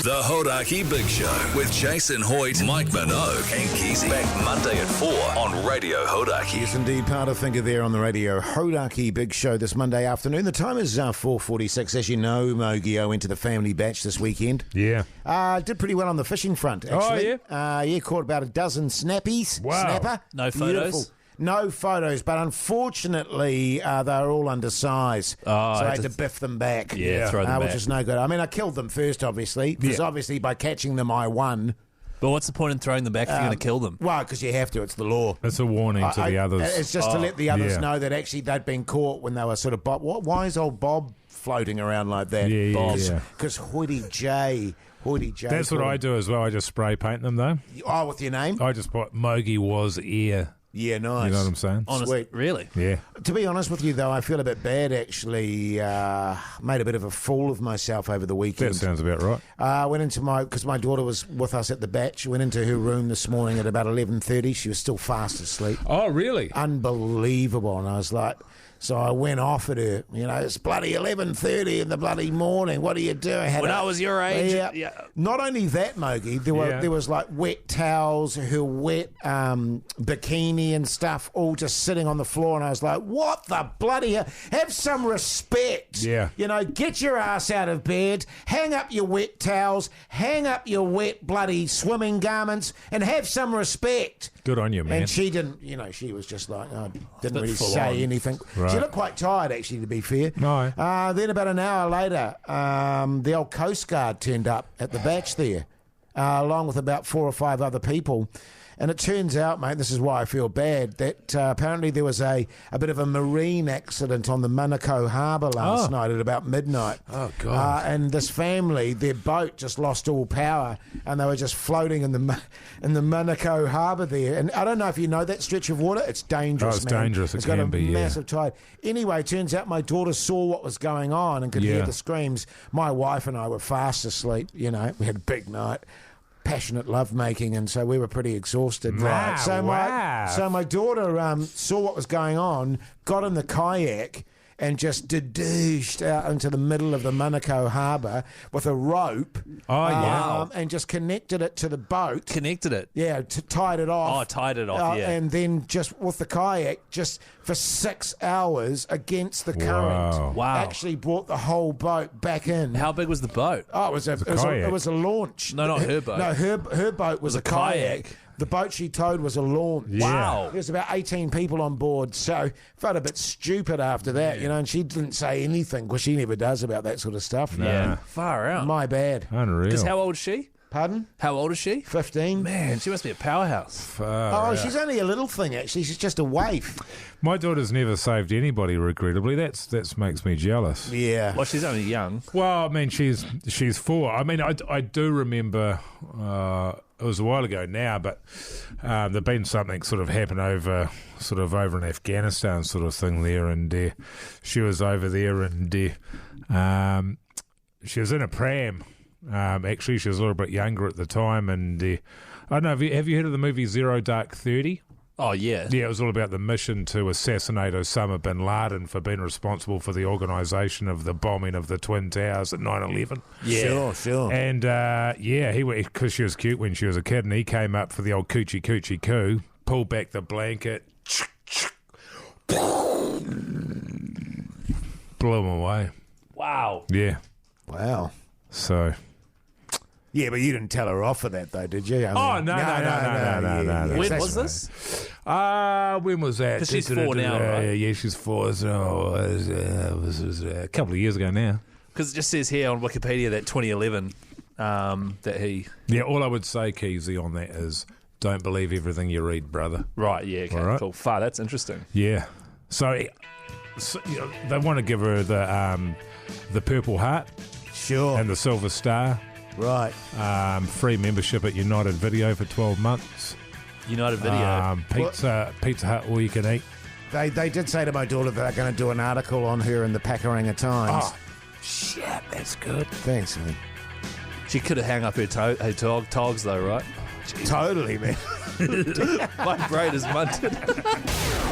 The Hauraki Big Show with Jason Hoyte, Mike Minogue and Keyzie. Back Monday at 4 on Radio Hauraki. Yes, indeed. Part of Thinker there on the Radio Hauraki Big Show this Monday afternoon. The time is 4:46. As you know, Mogi, I went to the family batch this weekend. Yeah. Did pretty well on the fishing front, actually. Oh, yeah? Caught about a dozen snappies. Wow. Snapper. No photos? Beautiful. No photos, but unfortunately, they were all undersized. Oh, so I had to biff them back. Yeah, throw them back. Which is no good. I mean, I killed them first, obviously, because obviously by catching them, I won. But what's the point in throwing them back if you're going to kill them? Well, because you have to. It's the law. It's a warning to the others. It's just to let the others yeah. know that actually they'd been caught when they were sort of... Why is old Bob floating around like that? Yeah. Because Hoyte J... That's what I do as well. I just spray paint them, though. Oh, with your name? I just put Mogi was ear. Yeah, nice. You know what I'm saying? Sweet. Really? Yeah. To be honest with you, though, I feel a bit bad, actually. Made a bit of a fool of myself over the weekend. That sounds about right. Went into because my daughter was with us at the batch, went into her room this morning at about 11:30. She was still fast asleep. Oh, really? Unbelievable. And I was like... So I went off at her, it's bloody 11:30 in the bloody morning. What are you doing? When I was your age. Yeah. Not only that, Mogi, there was like wet towels, her wet bikini and stuff, all just sitting on the floor. And I was like, what the bloody hell? Have some respect. Yeah. Get your ass out of bed, hang up your wet towels, hang up your wet bloody swimming garments, and have some respect. Good on you, man. And she didn't, she was just like, didn't really full say on. anything. Right. She looked quite tired, actually, to be fair. No. Then about an hour later, the old Coast Guard turned up at the batch there, along with about 4 or 5 other people. And it turns out, mate, this is why I feel bad, that apparently there was a bit of a marine accident on the Minogue Harbour last night at about midnight. Oh, God. And this family, their boat just lost all power, and they were just floating in the Minogue Harbour there. And I don't know if you know that stretch of water. It's dangerous, it's man. dangerous. It's It got can a be, massive tide. Anyway, turns out my daughter saw what was going on and could hear the screams. My wife and I were fast asleep. We had a big night. Passionate lovemaking, and so we were pretty exhausted. Wow, So my daughter saw what was going on, got in the kayak, and just dooshed out into the middle of the Minogue Harbour with a rope. Oh, yeah. And just connected it to the boat. Connected it? Yeah, tied it off. Oh, tied it off, yeah. And then just with the kayak, just for 6 hours against the current. Wow. Actually brought the whole boat back in. How big was the boat? Oh, it was a launch. No, not her boat. No, her boat was a kayak. kayak. The boat she towed was a launch. Yeah. Wow. There's about 18 people on board, so felt a bit stupid after that, and she didn't say anything because she never does about that sort of stuff. Yeah. Far out. My bad. Unreal. Because how old is she? Pardon? How old is she? 15. Man, she must be a powerhouse. Oh, she's only a little thing, actually. She's just a waif. My daughter's never saved anybody, regrettably. That makes me jealous. Yeah. Well, she's only young. Well, I mean, she's 4. I mean, I do remember, it was a while ago now, but there'd been something sort of happen over in Afghanistan sort of thing there, and she was over there, and she was in a pram. Actually, she was a little bit younger at the time, and I don't know, have you heard of the movie Zero Dark 30? Oh, yeah. Yeah, it was all about the mission to assassinate Osama bin Laden for being responsible for the organisation of the bombing of the Twin Towers at 9/11. Yeah. Sure. And, he went, because she was cute when she was a kid, and he came up for the old coochie coo, pulled back the blanket, blew him away. Wow. Yeah. Wow. So... Yeah, but you didn't tell her off for that, though, did you? No. When was this? When was that? Because she's 4 now, right? Yeah, she's 4. So it was a couple of years ago now. Because it just says here on Wikipedia that 2011 that he... Yeah, all I would say, Keyzie, on that is don't believe everything you read, brother. Right, yeah, okay, Right. cool. That's interesting. Yeah. So they want to give her the Purple Heart Sure. and the Silver Star. Right. Free membership at United Video for 12 months. United Video. Pizza Hut, all you can eat. They did say to my daughter that they're going to do an article on her in the Pakuranga Times. Oh, shit, that's good. Thanks, man. She could have hung up her togs, though, right? Totally, man. My brain is munted.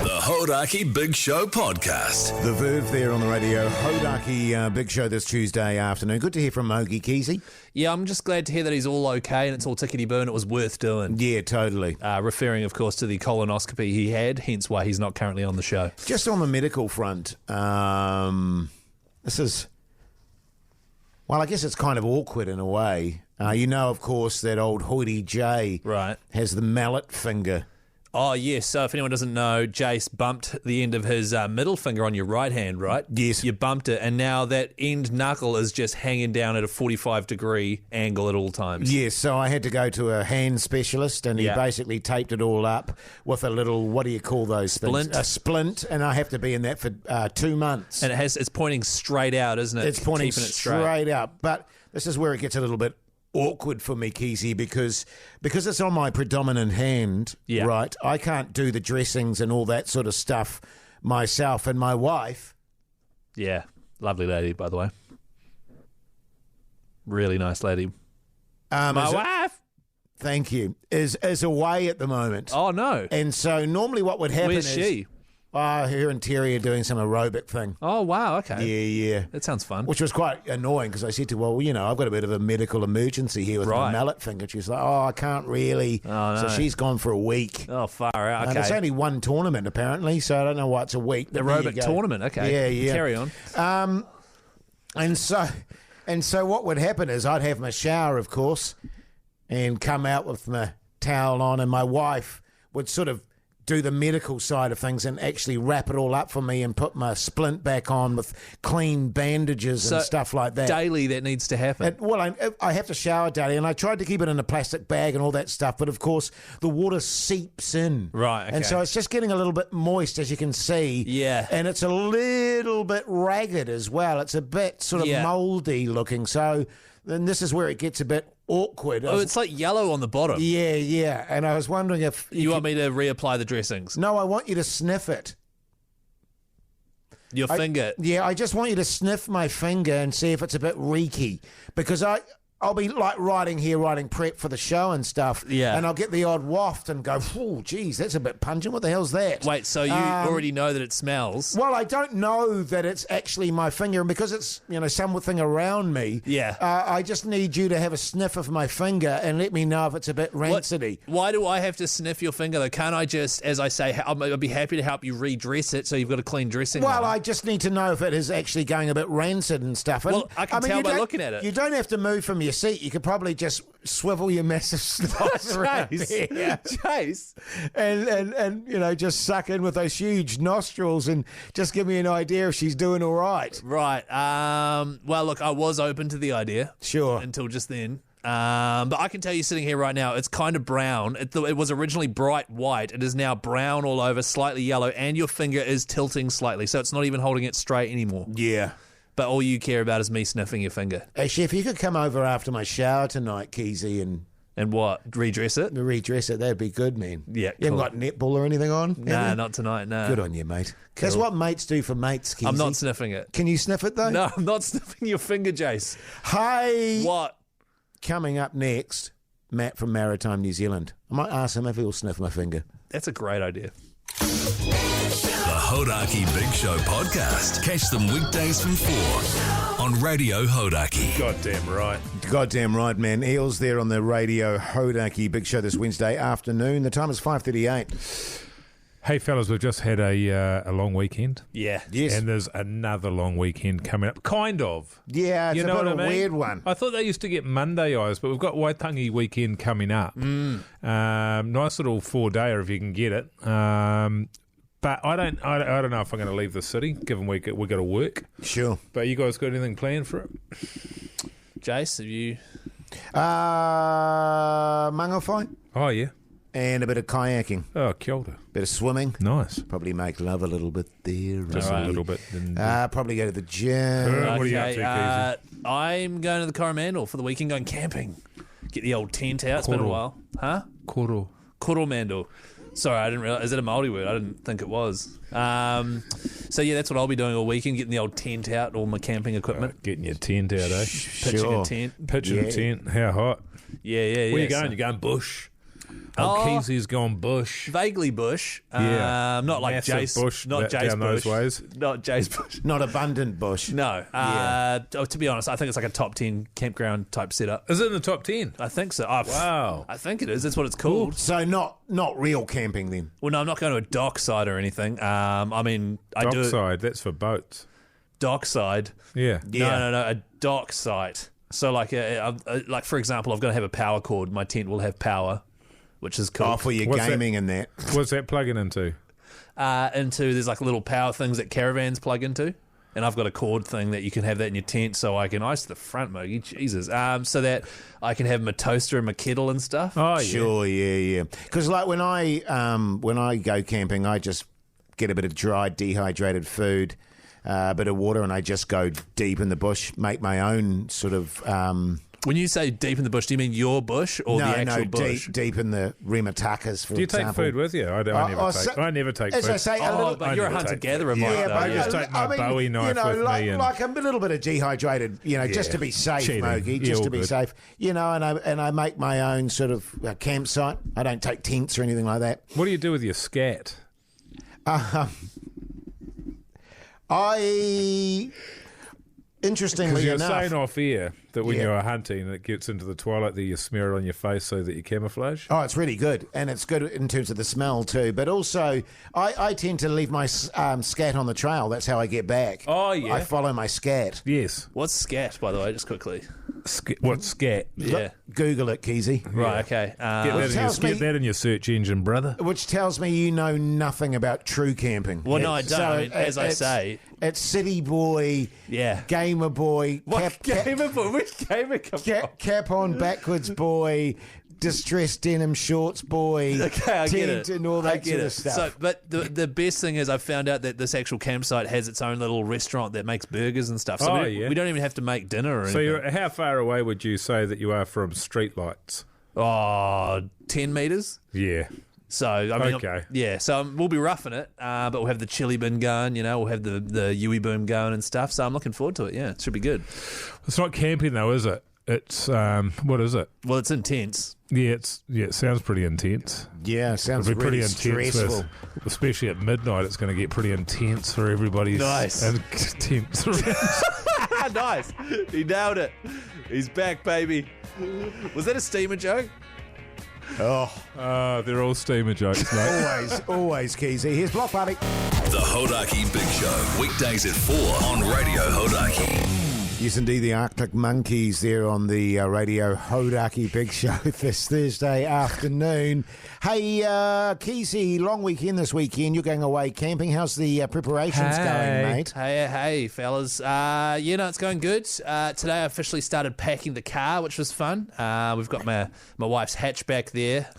The Hauraki Big Show podcast. The Verve there on the radio. Hauraki Big Show this Tuesday afternoon. Good to hear from Minogue Keyzie. Yeah, I'm just glad to hear that he's all okay and it's all tickety-boo and it was worth doing. Yeah, totally. Referring, of course, to the colonoscopy he had, hence why he's not currently on the show. Just on the medical front, this is... Well, I guess it's kind of awkward in a way. You know, of course, that old Hoyte J Right. has the mallet finger. Oh, yes. So if anyone doesn't know, Jace bumped the end of his middle finger on your right hand, right? Yes. You bumped it, and now that end knuckle is just hanging down at a 45-degree angle at all times. Yes, so I had to go to a hand specialist, and he basically taped it all up with a little, what do you call those Splint. things? A splint, and I have to be in that for 2 months. And it's pointing straight out, isn't it? It's pointing Keeping it straight up. But this is where it gets a little bit awkward for me, Keyzie, because it's on my predominant hand, right? I can't do the dressings and all that sort of stuff myself, and my wife... Yeah, lovely lady, by the way. Really nice lady. My wife! Thank you. Is away at the moment. Oh, no. And so normally what would happen Where's is... she? Her and Terry are doing some aerobic thing. Oh, wow, okay. Yeah. That sounds fun. Which was quite annoying because I said to her, well, you know, I've got a bit of a medical emergency here with my mallet finger. She's like, I can't really. Oh, no. So she's gone for a week. Oh, far out, okay. And it's only one tournament, apparently, so I don't know why it's a week. Aerobic tournament, okay. Yeah. Carry on. And so what would happen is I'd have my shower, of course, and come out with my towel on, and my wife would sort of do the medical side of things and actually wrap it all up for me and put my splint back on with clean bandages and stuff like that. Daily that needs to happen. I have to shower daily, and I tried to keep it in a plastic bag and all that stuff, but of course the water seeps in. Right, okay. And so it's just getting a little bit moist, as you can see. Yeah. And it's a little bit ragged as well. It's a bit sort of mouldy looking. So then this is where it gets a bit awkward. Oh, it's like yellow on the bottom. Yeah. And I was wondering if... You want me to reapply the dressings? No, I want you to sniff it. Your finger? Yeah, I just want you to sniff my finger and see if it's a bit reeky. Because I'll be like writing prep for the show and stuff. Yeah. And I'll get the odd waft and go, oh, geez, that's a bit pungent. What the hell's that? Wait, so you already know that it smells? Well, I don't know that it's actually my finger. And because it's, something around me, I just need you to have a sniff of my finger and let me know if it's a bit rancidy. Why do I have to sniff your finger, though? Can't I just, as I say, I'll be happy to help you redress it so you've got a clean dressing? Well, I just need to know if it is actually going a bit rancid and stuff. And, I can tell by looking at it. You don't have to move from your seat. You could probably just swivel your massive snot around there. Chase. And just suck in with those huge nostrils and just give me an idea if she's doing all right. Right. Well, look, I was open to the idea. Sure. Until just then. But I can tell you sitting here right now, it's kind of brown. It was originally bright white. It is now brown all over, slightly yellow, and your finger is tilting slightly, so it's not even holding it straight anymore. Yeah. But all you care about is me sniffing your finger. Actually, if you could come over after my shower tonight, Keyzie, and what? Redress it? Redress it, that'd be good, man. Yeah, You haven't got netball or anything on? Nah, not tonight, no. Good on you, mate. That's what mates do for mates, Keyzie. I'm not sniffing it. Can you sniff it, though? No, I'm not sniffing your finger, Jace. Hey! What? Coming up next, Matt from Maritime, New Zealand. I might ask him if he'll sniff my finger. That's a great idea. The Hauraki Big Show podcast. Catch them weekdays from 4 on Radio Hauraki. Goddamn right. Man. Eels there on the Radio Hauraki Big Show this Wednesday afternoon. The time is 5:38. Hey, fellas, we've just had a long weekend. Yeah. Yes. And there's another long weekend coming up. Kind of. Yeah, it's you know a bit what of I a mean? weird one. I thought they used to get Monday eyes, but we've got Waitangi weekend coming up. Nice little 4-dayer if you can get it. But I don't know if I'm going to leave the city, given we got to work. Sure. But you guys got anything planned for it? Jace, have you... Mango fight. Oh, yeah. And a bit of kayaking. Oh, kia ora. Bit of swimming. Nice. Probably make love a little bit there. Just a little bit. Probably go to the gym. What are you up to, Keyzie? I'm going to the Coromandel for the weekend, going camping. Get the old tent out. It's been a while. Huh? Koro. Coromandel. Sorry, I didn't realize. Is it a Māori word? I didn't think it was. So yeah, that's what I'll be doing all weekend, getting the old tent out, all my camping equipment. Getting your tent out, eh? Pitching a tent. Pitching a tent. How hot? Yeah. Where you going? You going bush? Keyzie's gone bush. Vaguely bush. Yeah. Not like Massive Jace. bush Not that- Jace down bush. those ways. Not Jace bush. Not abundant bush. No. To be honest, I think it's like a top 10 campground type setup. Is it in the top 10? I think so. Wow. I think it is. That's what it's called. So not real camping then. Well, no, I'm not going to a dockside or anything. I mean, I do Dockside, that's for boats. dockside. Yeah. No, a dock site. So like for example, I've got to have a power cord. My tent will have power, which is cool. Oh, for your What's gaming and that. What's that plugging into? There's like little power things that caravans plug into. And I've got a cord thing that you can have that in your tent, so I can ice the front, Mogi, Jesus, so that I can have my toaster and my kettle and stuff. Oh, yeah. Sure, yeah. Because like when I go camping, I just get a bit of dried, dehydrated food, a bit of water, and I just go deep in the bush, make my own sort of. When you say deep in the bush, do you mean your bush or the actual bush? deep in the rematakas, for Do you example. take food with you? I never take As food. I say, a Oh, little, but you're a never hunter-gatherer, take- Mike, yeah, though, but I just take my Bowie knife with like, me and- like a little bit of dehydrated, just to be safe, Cheating. Mogi, Yeah, just all to be good. safe, and I make my own sort of campsite. I don't take tents or anything like that. What do you do with your scat? Interestingly Because you're enough, saying off air that when Yeah. you're hunting and it gets into the twilight that you smear it on your face so that you camouflage. oh, it's really good, and it's good in terms of the smell too. But also, I tend to leave my scat on the trail. That's how I get back. Oh, yeah. I follow my scat. Yes. What's scat, by the way, just quickly? What's scat? Yeah. Google it, Keyzie. Right, okay. Get that in your search engine, brother. Which tells me you know nothing about true camping. Well, no, I don't. I mean, as I say. It's City Boy, Yeah. Gamer Boy, What gamer? Which gamer come from? cap on backwards boy, distressed denim shorts boy, Okay, I get tent it. and all I that get sort it. of stuff. So, but the best thing is I found out that this actual campsite has its own little restaurant that makes burgers and stuff. So Oh, we don't even have to make dinner or So anything. how far away would you say that you are from streetlights? 10 metres. Yeah. So, I mean, Okay. yeah, so we'll be roughing it, but we'll have the chili bin going, we'll have the Yui boom going and stuff. So I'm looking forward to it. Yeah, it should be good. It's not camping though, is it? It's what is it? Well, it's intense. Yeah, it sounds pretty intense. yeah, sounds It'll be really pretty intense, stressful. especially at midnight. It's going to get pretty intense for everybody's Nice. tents. Nice. He nailed it. He's back, baby. Was that a steamer joke? Oh, They're all steamer jokes, mate. always, Keyzie. Here's Block Party. The Hauraki Big Show, weekdays at 4 on Radio Hauraki. Yes, indeed, the Arctic Monkeys there on the Radio Hauraki Big Show this Thursday afternoon. Hey, Keyzie, long weekend this weekend. You're going away camping. How's the preparations going, mate? Hey, fellas. It's going good. Today I officially started packing the car, which was fun. We've got my wife's hatchback there.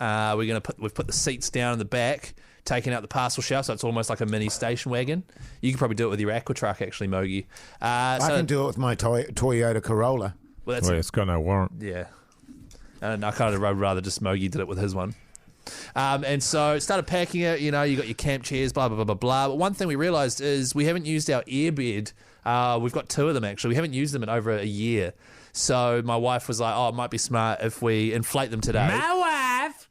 We've put the seats down in the back, taking out the parcel shelf, so it's almost like a mini station wagon. You can probably do it with your aqua truck, actually, Mogi. I can do it with my Toyota Corolla. Well, that's Well, it's got no warrant. yeah. And I kind of would rather just Mogi did it with his one. And so started packing it, you got your camp chairs, blah, blah, blah, blah, blah. But one thing we realised is we haven't used our airbed. We've got 2 of them, actually. We haven't used them in over a year. So my wife was like, it might be smart if we inflate them today. My wife!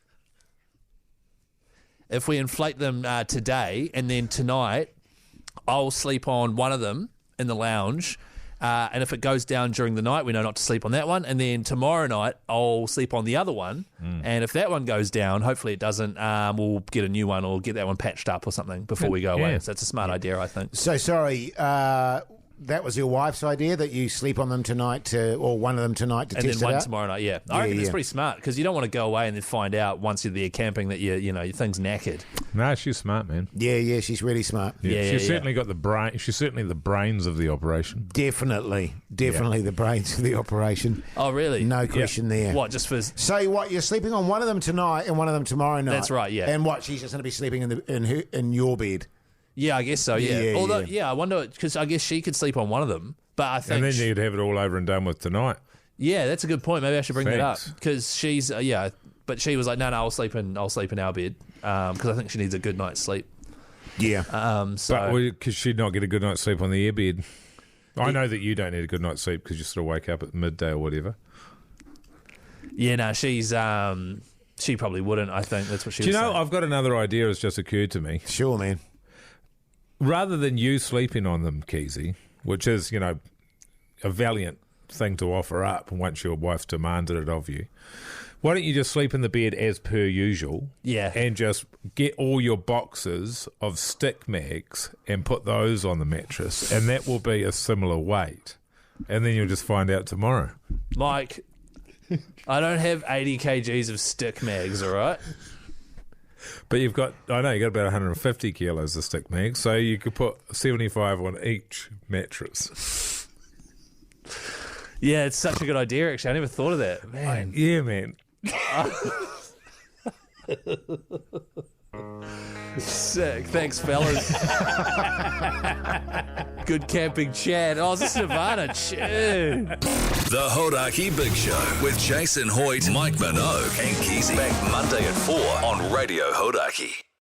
If we inflate them today, and then tonight I'll sleep on one of them in the lounge. And if it goes down during the night, we know not to sleep on that one. And then tomorrow night, I'll sleep on the other one. And if that one goes down, hopefully it doesn't, we'll get a new one or get that one patched up or something before we go away. Yeah. So that's a smart idea, I think. So, sorry, that was your wife's idea that you sleep on them tonight, or one of them tonight to And test then it one out? tomorrow night, yeah. I reckon it's yeah. pretty smart because you don't want to go away and then find out once you're there camping that your thing's knackered. No, she's smart, man. Yeah, she's really smart. Yeah, she's yeah. certainly got the brain. She's certainly the brains of the operation. Definitely the brains of the operation. Oh, really? No question there. What, just for... So what? You're sleeping on one of them tonight and one of them tomorrow night. That's right, yeah. And what? She's just going to be sleeping in your bed. Yeah, I guess so, yeah. Yeah, Although, yeah. I wonder, because I guess she could sleep on one of them, but I think... And then you'd have it all over and done with tonight. Yeah, that's a good point. Maybe I should bring that up Thanks. because she's but she was like, no, I'll sleep in our bed because I think she needs a good night's sleep. Yeah. So But could she not get a good night's sleep on the airbed? I know that you don't need a good night's sleep because you sort of wake up at midday or whatever. yeah, no, she's She probably wouldn't, I think. That's what she Do was you know, saying. I've got another idea that's just occurred to me. Sure, man. Rather than you sleeping on them, Keyzie, which is, you know, a valiant thing to offer up once your wife's demanded it of you, why don't you just sleep in the bed as per usual? Yeah. And just get all your boxes of stick mags and put those on the mattress, and that will be a similar weight. And then you'll just find out tomorrow. Mike, I don't have 80 kgs of stick mags, all right? But you've got about 150 kilos of stick mags, so you could put 75 on each mattress. Yeah, it's such a good idea, actually. I never thought of that. Man. Yeah, man. Sick. Thanks, fellas. Good camping chat. Oh, is this Nirvana? Tune. The Hauraki Big Show with Jason Hoyte, Mike Minogue and Keyzie. Back Monday at 4 on Radio Hauraki.